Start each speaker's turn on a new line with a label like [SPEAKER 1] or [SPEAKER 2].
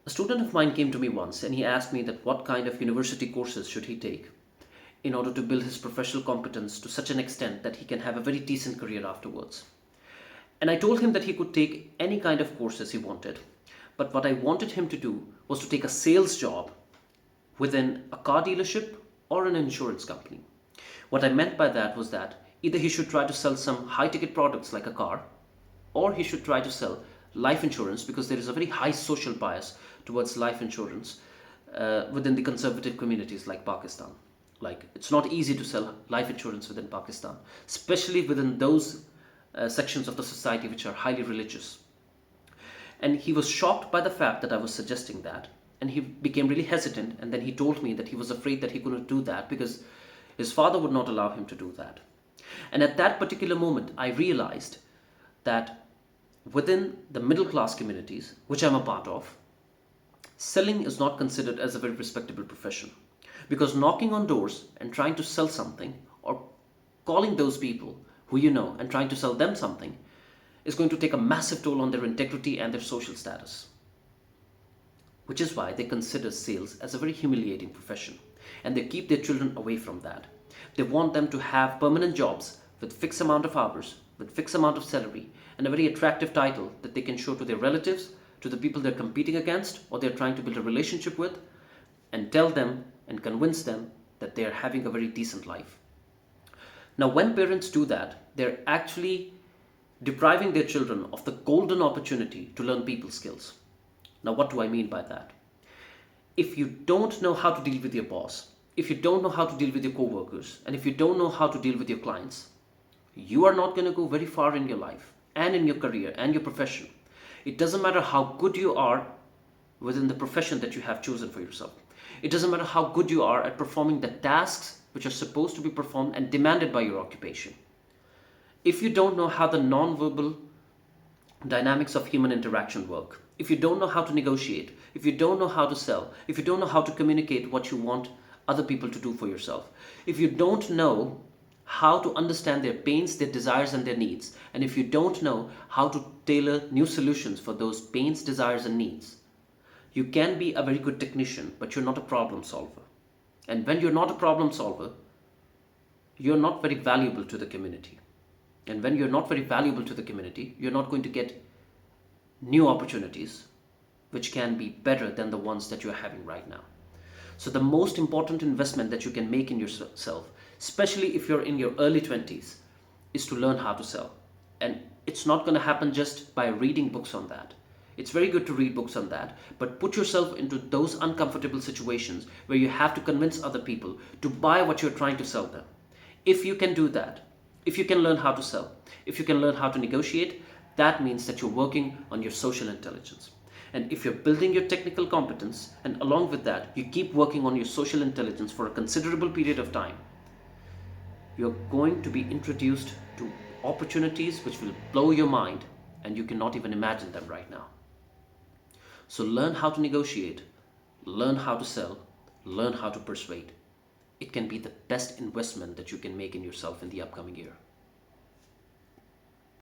[SPEAKER 1] A student of mine came to me once and he asked me that what kind of university courses should he take in order to build his professional competence to such an extent that he can have a very decent career afterwards. And I told him that he could take any kind of courses he wanted, but what I wanted him to do was to take a sales job within a car dealership or an insurance company. What I meant by that was that either he should try to sell some high ticket products like a car, or he should try to sell life insurance because there is a very high social bias towards life insurance within the conservative communities like Pakistan. Like, it's not easy to sell life insurance within Pakistan, especially within those sections of the society which are highly religious. And he was shocked by the fact that I was suggesting that. And he became really hesitant. And then he told me that he was afraid that he couldn't do that because his father would not allow him to do that. And at that particular moment, I realized that within the middle class communities, which I'm a part of, selling is not considered as a very respectable profession. Because knocking on doors and trying to sell something, or calling those people who you know and trying to sell them something, is going to take a massive toll on their integrity and their social status. Which is why they consider sales as a very humiliating profession. And they keep their children away from that. They want them to have permanent jobs with fixed amount of hours, with fixed amount of salary, and a very attractive title that they can show to their relatives, to the people they're competing against or they're trying to build a relationship with, and tell them and convince them that they're having a very decent life. Now, when parents do that, they're actually depriving their children of the golden opportunity to learn people skills. Now, what do I mean by that? If you don't know how to deal with your boss, if you don't know how to deal with your coworkers, and if you don't know how to deal with your clients, you are not going to go very far in your life and in your career and your profession. It doesn't matter how good you are within the profession that you have chosen for yourself. It doesn't matter how good you are at performing the tasks which are supposed to be performed and demanded by your occupation. If you don't know how the non-verbal dynamics of human interaction work, if you don't know how to negotiate, if you don't know how to sell, if you don't know how to communicate what you want other people to do for yourself, if you don't know how to understand their pains, their desires, and their needs, and if you don't know how to tailor new solutions for those pains, desires, and needs, you can be a very good technician, but you're not a problem solver. And when you're not a problem solver, you're not very valuable to the community. And when you're not very valuable to the community, you're not going to get new opportunities which can be better than the ones that you're having right now. So the most important investment that you can make in yourself, especially if you're in your early 20s, is to learn how to sell. And it's not going to happen just by reading books on that. It's very good to read books on that, but put yourself into those uncomfortable situations where you have to convince other people to buy what you're trying to sell them. If you can do that, if you can learn how to sell, if you can learn how to negotiate, that means that you're working on your social intelligence. And if you're building your technical competence, and along with that, you keep working on your social intelligence for a considerable period of time, you're going to be introduced to opportunities which will blow your mind, and you cannot even imagine them right now. So learn how to negotiate, learn how to sell, learn how to persuade. It can be the best investment that you can make in yourself in the upcoming year.